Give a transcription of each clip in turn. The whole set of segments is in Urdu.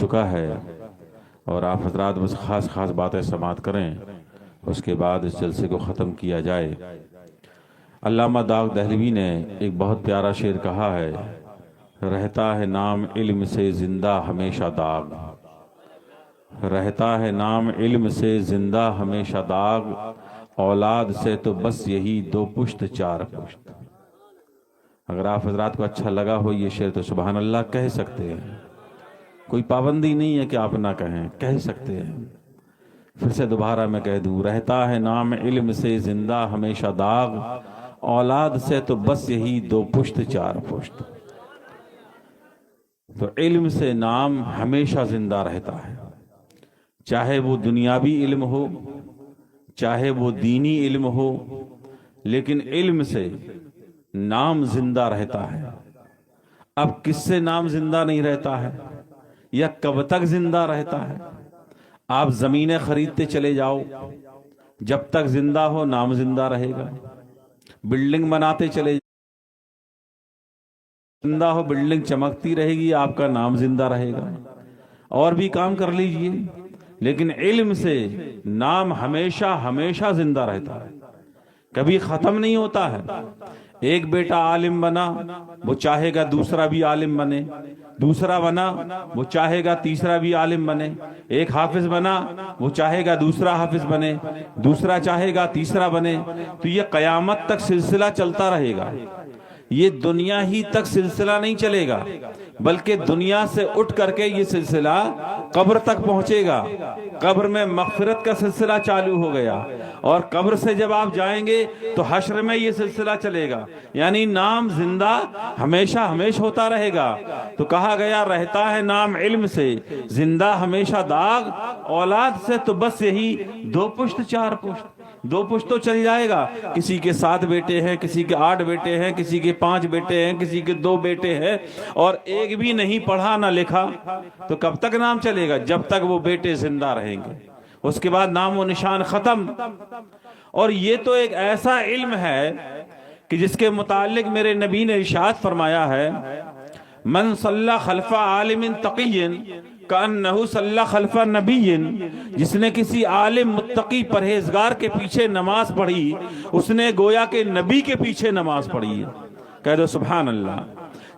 چکا ہے اور آپ حضرات بس خاص خاص باتیں سماعت کریں، اس کے بعد اس جلسے کو ختم کیا جائے۔ علامہ داغ دہلوی نے ایک بہت پیارا شعر کہا ہے، رہتا ہے نام علم سے زندہ ہمیشہ داغ، رہتا ہے نام علم سے زندہ ہمیشہ داغ، اولاد سے تو بس یہی دو پشت چار پشت۔ اگر آپ حضرات کو اچھا لگا ہو یہ شعر تو سبحان اللہ کہہ سکتے ہیں، کوئی پابندی نہیں ہے کہ آپ نہ کہیں، کہہ سکتے ہیں۔ پھر سے دوبارہ میں کہہ دوں، رہتا ہے نام علم سے زندہ ہمیشہ داغ، اولاد سے تو بس یہی دو پشت چار پشت۔ تو علم سے نام ہمیشہ زندہ رہتا ہے، چاہے وہ دنیاوی علم ہو چاہے وہ دینی علم ہو، لیکن علم سے نام زندہ رہتا ہے۔ اب کس سے نام زندہ نہیں رہتا ہے یا کب تک زندہ رہتا ہے؟ آپ زمینیں خریدتے چلے جاؤ، جب تک زندہ ہو نام زندہ رہے گا۔ بلڈنگ بناتے چلے جاؤ، زندہ ہو بلڈنگ چمکتی رہے گی، آپ کا نام زندہ رہے گا۔ اور بھی کام کر لیجئے، لیکن علم سے نام ہمیشہ ہمیشہ زندہ رہتا ہے، کبھی ختم نہیں ہوتا ہے۔ ایک بیٹا عالم بنا، وہ چاہے گا دوسرا بھی عالم بنے، دوسرا بنا وہ چاہے گا تیسرا بھی عالم بنے، ایک حافظ بنا وہ چاہے گا دوسرا حافظ بنے، دوسرا چاہے گا تیسرا بنے۔ تو یہ قیامت تک سلسلہ چلتا رہے گا، یہ دنیا ہی تک سلسلہ نہیں چلے گا، بلکہ دنیا سے اٹھ کر کے یہ سلسلہ قبر تک پہنچے گا۔ قبر میں مغفرت کا سلسلہ چالو ہو گیا، اور قبر سے جب آپ جائیں گے تو حشر میں یہ سلسلہ چلے گا، یعنی نام زندہ ہمیشہ ہمیشہ ہوتا رہے گا۔ تو کہا گیا رہتا ہے نام علم سے زندہ ہمیشہ داغ، اولاد سے تو بس یہی دو پشت چار پشت۔ دو پشت تو چل جائے گا، کسی کے 7 بیٹے ہیں، کسی کے 8 بیٹے ہیں، کسی کے 5 بیٹے ہیں، کسی کے 2 بیٹے ہیں، اور ایک بھی نہیں پڑھا نہ لکھا، تو کب تک نام چلے گا؟ جب تک وہ بیٹے زندہ رہیں گے، اس کے بعد نام و نشان ختم۔ اور یہ تو ایک ایسا علم ہے کہ جس کے متعلق میرے نبی نے ارشاد فرمایا ہے، من صلی خلف عالم تقی کأنہ صلی خلف نبی، جس نے کسی عالم متقی پرہیزگار کے پیچھے نماز پڑھی، اس نے گویا کہ نبی کے پیچھے نماز پڑھی ہے۔ کہہ دو سبحان اللہ۔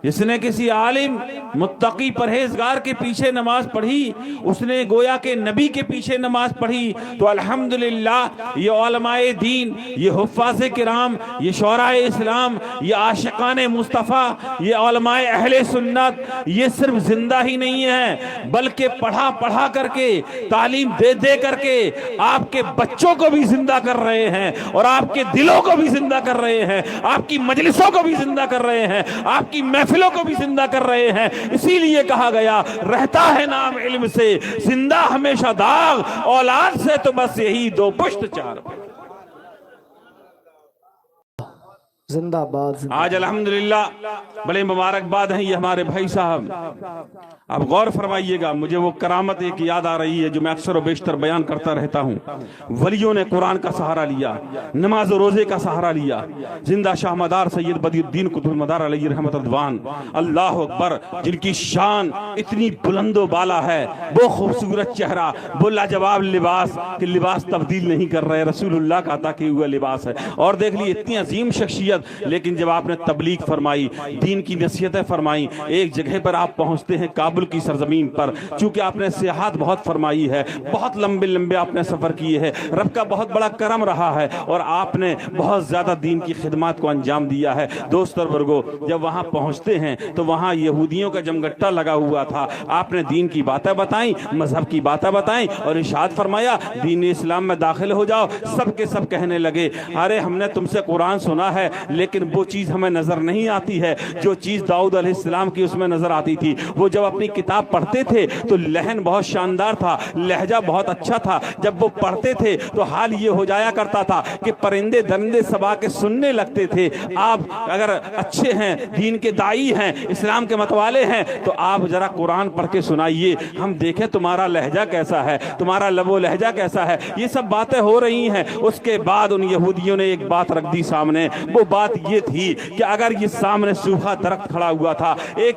جس نے کسی عالم متقی پرہیزگار کے پیچھے نماز پڑھی، اس نے گویا کہ نبی کے پیچھے نماز پڑھی۔ تو الحمدللہ یہ علماء دین، یہ حفاظ کرام، یہ شعراء اسلام، یہ عاشقان مصطفیٰ، یہ علماء اہل سنت، یہ صرف زندہ ہی نہیں ہے بلکہ پڑھا پڑھا کر کے، تعلیم دے دے کر کے آپ کے بچوں کو بھی زندہ کر رہے ہیں، اور آپ کے دلوں کو بھی زندہ کر رہے ہیں، آپ کی مجلسوں کو بھی زندہ کر رہے ہیں، آپ کی محفلوں کو بھی زندہ کر رہے ہیں۔ اسی لیے کہا گیا رہتا ہے نام علم سے زندہ ہمیشہ داغ، اولاد سے تو بس یہی دو پشت چار پشت۔ زندہ باد۔ آج الحمدللہ بڑے مبارکباد ہیں یہ ہمارے بھائی صاحب۔ اب غور فرمائیے گا، مجھے وہ کرامت ایک یاد آ رہی ہے جو میں اکثر و بیشتر بیان کرتا رہتا ہوں۔ ولیوں نے قرآن کا سہارا لیا، نماز و روزے کا سہارا لیا۔ زندہ شاہ مدار سید بدی الدین قطب المدار علیہ رحمت الدوان، اللہ اکبر، جن کی شان اتنی بلند و بالا ہے، وہ خوبصورت چہرہ، وہ لاجواب لباس کہ لباس تبدیل نہیں کر رہے، رسول اللہ کا عطا کیا ہوا لباس ہے۔ اور دیکھ لی اتنی عظیم شخصیت، لیکن جب آپ نے تبلیغ فرمائی، دین کی نصیحتیں فرمائی، ایک جگہ پر آپ پہنچتے ہیں کابل کی سرزمین پر، چونکہ آپ نے سیاحت بہت فرمائی ہے، بہت لمبے لمبے آپ نے سفر کیے ہیں، رب کا بہت بڑا کرم رہا ہے، اور آپ نے بہت زیادہ دین کی خدمات کو انجام دیا ہے۔ دوست اور برگو، جب وہاں پہنچتے ہیں تو وہاں یہودیوں کا جمگٹا لگا ہوا تھا، آپ نے دین کی باتیں بتائیں، مذہب کی باتیں بتائیں، اور ارشاد فرمایا دین اسلام میں داخل ہو جاؤ۔ سب کے سب کہنے لگے ارے ہم نے تم سے قرآن سنا ہے، لیکن وہ چیز ہمیں نظر نہیں آتی ہے جو چیز داؤد علیہ السلام کی اس میں نظر آتی تھی۔ وہ جب اپنی کتاب پڑھتے تھے تو لہن بہت شاندار تھا، لہجہ بہت اچھا تھا، جب وہ پڑھتے تھے تو حال یہ ہو جایا کرتا تھا کہ پرندے درندے سبا کے سننے لگتے تھے۔ آپ اگر اچھے ہیں، دین کے دائی ہیں، اسلام کے متوالے ہیں، تو آپ ذرا قرآن پڑھ کے سنائیے، ہم دیکھیں تمہارا لہجہ کیسا ہے، تمہارا لب و لہجہ کیسا ہے۔ یہ سب باتیں ہو رہی ہیں۔ اس کے بعد ان یہودیوں نے ایک بات رکھ دی سامنے، وہ بات یہ تھی کہ اگر یہ سامنے سوکھا درخت کھڑا ہوا تھا، ایک